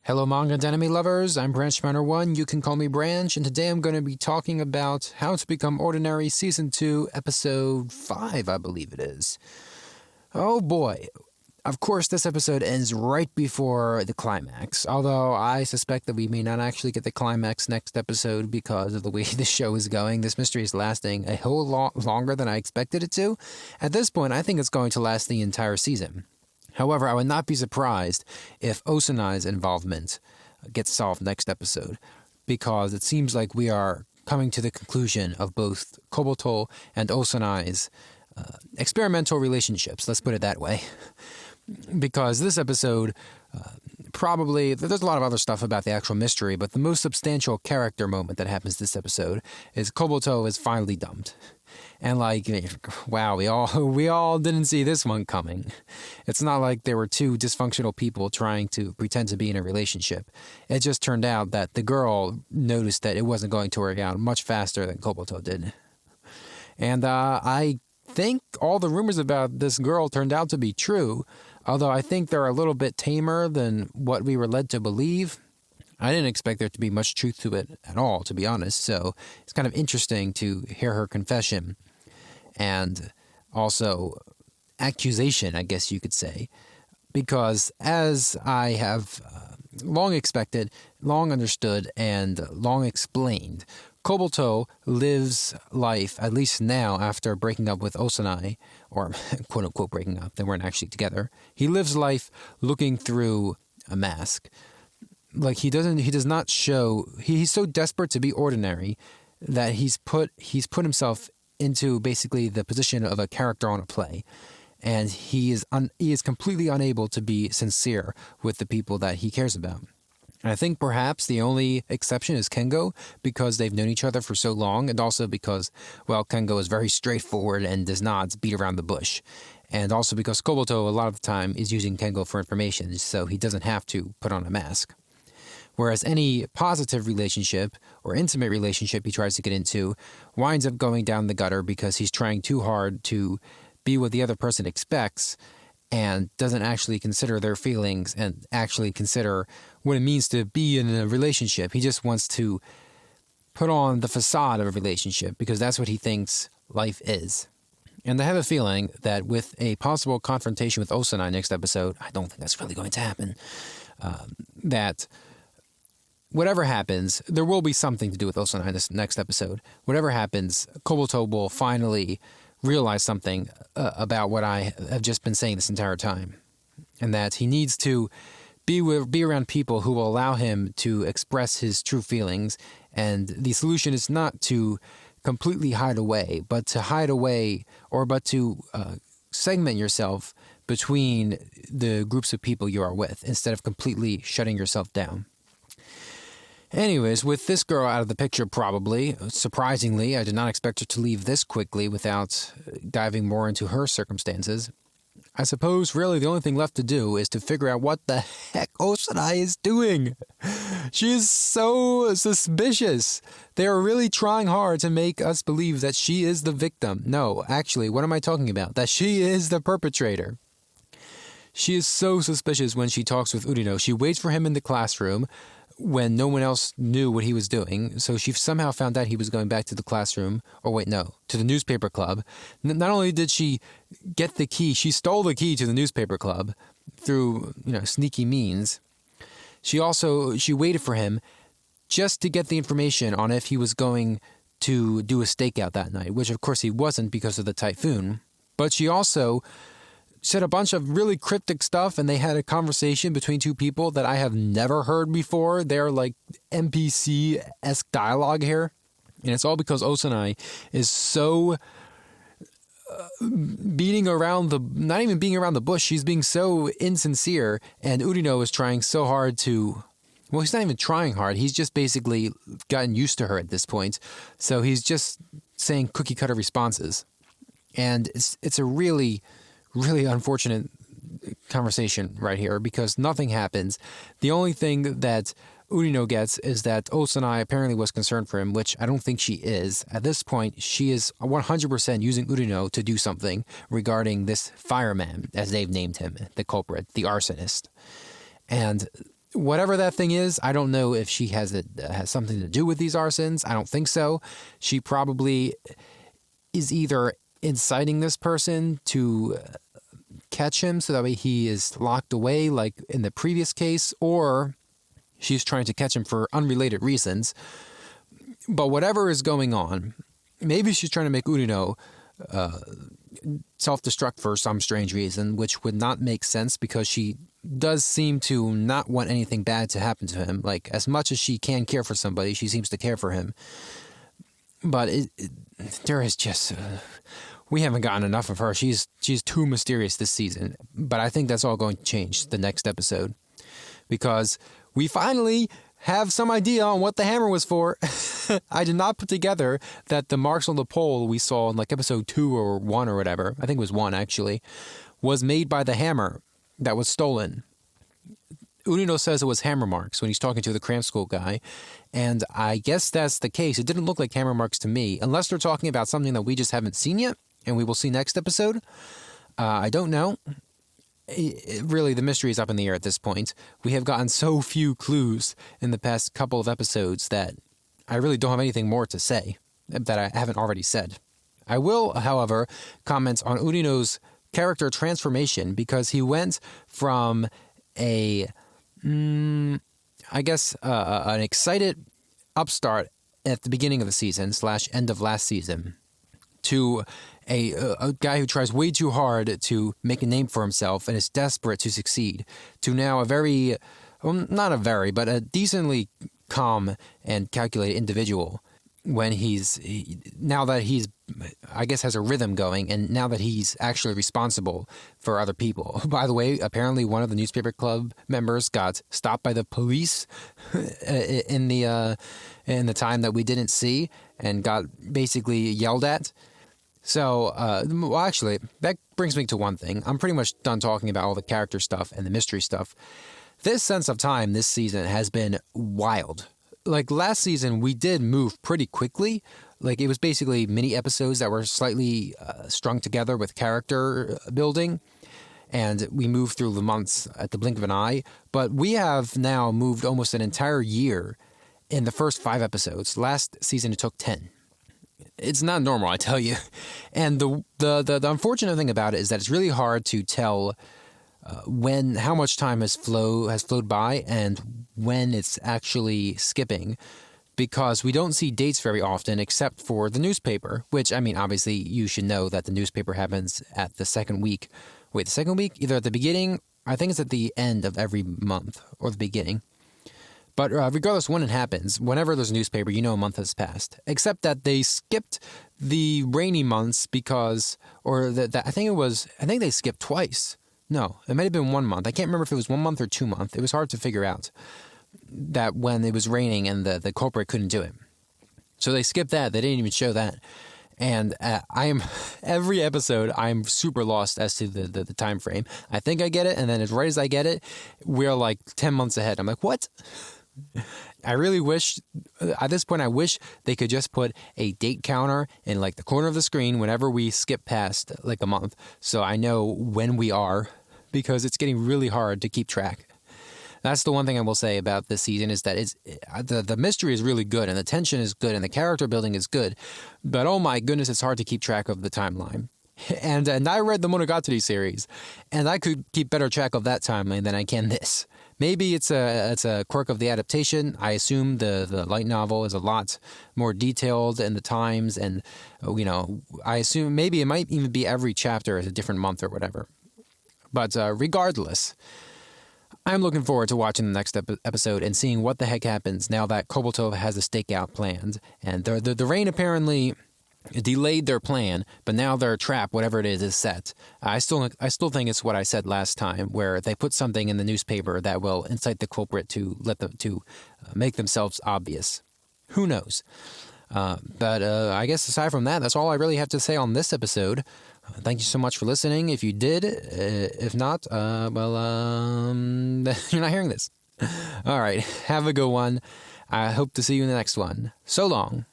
Hello manga and anime lovers, I'm Branch Runner 1, you can call me Branch, and today I'm going to be talking about How to Become Ordinary Season 2, Episode 5, I believe it is. Oh boy. Of course, this episode ends right before the climax, although I suspect that we may not actually get the climax next episode because of the way the show is going. This mystery is lasting a whole lot longer than I expected it to. At this point, I think it's going to last the entire season. However, I would not be surprised if Osanai's involvement gets solved next episode, because it seems like we are coming to the conclusion of both Kobato and Osanai's experimental relationships, let's put it that way. Because this episode, probably, there's a lot of other stuff about the actual mystery, but the most substantial character moment that happens this episode is Kobato is finally dumped. And wow, we all didn't see this one coming. It's not like there were two dysfunctional people trying to pretend to be in a relationship. It just turned out that the girl noticed that it wasn't going to work out much faster than Kobato did. And I think all the rumors about this girl turned out to be true, although I think they're a little bit tamer than what we were led to believe. I didn't expect there to be much truth to it at all, to be honest, so it's kind of interesting to hear her confession and also accusation, I guess you could say, because as I have long expected, long understood, and long explained, Kobato lives life, at least now after breaking up with Osanai, or quote-unquote breaking up, they weren't actually together. He lives life looking through a mask. Like he does not show, he's so desperate to be ordinary that he's put himself into basically the position of a character on a play. And he is completely unable to be sincere with the people that he cares about. And I think perhaps the only exception is Kengo, because they've known each other for so long, and also because, well, Kengo is very straightforward and does not beat around the bush. And also because Kobato a lot of the time is using Kengo for information, so he doesn't have to put on a mask. Whereas any positive relationship or intimate relationship he tries to get into winds up going down the gutter because he's trying too hard to be what the other person expects and doesn't actually consider their feelings and actually consider what it means to be in a relationship. He just wants to put on the facade of a relationship because that's what he thinks life is. And I have a feeling that with a possible confrontation with Osanai next episode, I don't think that's really going to happen, that whatever happens, there will be something to do with Osanai this next episode. Whatever happens, Kobato will finally realize something about what I have just been saying this entire time. And that he needs to be around people who will allow him to express his true feelings. And the solution is not to completely hide away, but to segment yourself between the groups of people you are with instead of completely shutting yourself down. Anyways, with this girl out of the picture probably, surprisingly, I did not expect her to leave this quickly without diving more into her circumstances. I suppose really the only thing left to do is to figure out what the heck Osanai is doing. She is so suspicious. They are really trying hard to make us believe that she is the victim. No, actually, what am I talking about? That she is the perpetrator. She is so suspicious when she talks with Urino. She waits for him in the classroom when no one else knew what he was doing, so she somehow found out he was going back to the classroom, to the newspaper club. Not only did she get the key, she stole the key to the newspaper club through, sneaky means. She waited for him just to get the information on if he was going to do a stakeout that night, which of course he wasn't because of the typhoon. But she also said a bunch of really cryptic stuff, and they had a conversation between two people that I have never heard before. They're like NPC-esque dialogue here. And it's all because Osanai is so not even being around the bush, she's being so insincere, and Urino is trying so hard to, well, he's not even trying hard, he's just basically gotten used to her at this point, so he's just saying cookie-cutter responses. And it's a really unfortunate conversation right here because nothing happens. The only thing that Urino gets is that Osanai apparently was concerned for him, which I don't think she is. At this point, she is 100% using Urino to do something regarding this fireman, as they've named him, the culprit, the arsonist. And Whatever that thing is, I don't know if she has something to do with these arsons. I don't think so. She probably is either inciting this person to catch him so that way he is locked away like in the previous case, or she's trying to catch him for unrelated reasons. But whatever is going on, maybe she's trying to make Urino self-destruct for some strange reason, which would not make sense because she does seem to not want anything bad to happen to him. Like, as much as she can care for somebody, she seems to care for him. But there is just... we haven't gotten enough of her. She's too mysterious this season. But I think that's all going to change the next episode. Because we finally have some idea on what the hammer was for. I did not put together that the marks on the pole we saw in like episode 2 or 1 or whatever, I think it was 1 actually, was made by the hammer that was stolen. Urino says it was hammer marks when he's talking to the cram school guy, and I guess that's the case. It didn't look like hammer marks to me, unless they're talking about something that we just haven't seen yet, and we will see next episode. I don't know. Really, the mystery is up in the air at this point. We have gotten so few clues in the past couple of episodes that I really don't have anything more to say that I haven't already said. I will, however, comment on Urino's character transformation because he went from an excited upstart at the beginning of the season / end of last season to a guy who tries way too hard to make a name for himself and is desperate to succeed, to now a decently calm and calculated individual when now that he's, I guess, has a rhythm going, and now that he's actually responsible for other people. By the way, apparently one of the newspaper club members got stopped by the police in the time that we didn't see and got basically yelled at. So, actually, that brings me to one thing. I'm pretty much done talking about all the character stuff and the mystery stuff. This sense of time this season has been wild. Like, last season, we did move pretty quickly. Like, it was basically mini episodes that were slightly strung together with character building. And we moved through the months at the blink of an eye. But we have now moved almost an entire year in the first 5 episodes. Last season, it took 10. It's not normal, I tell you. And the unfortunate thing about it is that it's really hard to tell how much time has flowed by and when it's actually skipping, because we don't see dates very often except for the newspaper, which, I mean, obviously you should know that the newspaper happens at the second week. Wait, the second week? Either at the beginning, I think it's at the end of every month, or the beginning. But regardless when it happens, whenever there's a newspaper, you know a month has passed. Except that they skipped the rainy months because, I think they skipped twice. No, it might have been 1 month. I can't remember if it was 1 month or 2 months. It was hard to figure out that when it was raining and the culprit couldn't do it. So they skipped that. They didn't even show that. And every episode, I'm super lost as to the time frame. I think I get it, and then as right as I get it, we're like 10 months ahead. I'm like, what? I really wish, at this point, I wish they could just put a date counter in like the corner of the screen whenever we skip past like a month, so I know when we are, because it's getting really hard to keep track. That's the one thing I will say about this season, is that the mystery is really good and the tension is good and the character building is good, but oh my goodness, it's hard to keep track of the timeline. And I read the Monogatari series, and I could keep better track of that timeline than I can this. Maybe it's a quirk of the adaptation. I assume the light novel is a lot more detailed in the times, and I assume maybe it might even be every chapter is a different month or whatever. But regardless, I'm looking forward to watching the next episode and seeing what the heck happens now that Kobato has a stakeout planned, and the rain apparently delayed their plan, but now their trap, whatever it is set. I still think it's what I said last time, where they put something in the newspaper that will incite the culprit to make themselves obvious. Who knows? But I guess aside from that, that's all I really have to say on this episode. Thank you so much for listening. If you did, if not, you're not hearing this. All right, have a good one. I hope to see you in the next one. So long.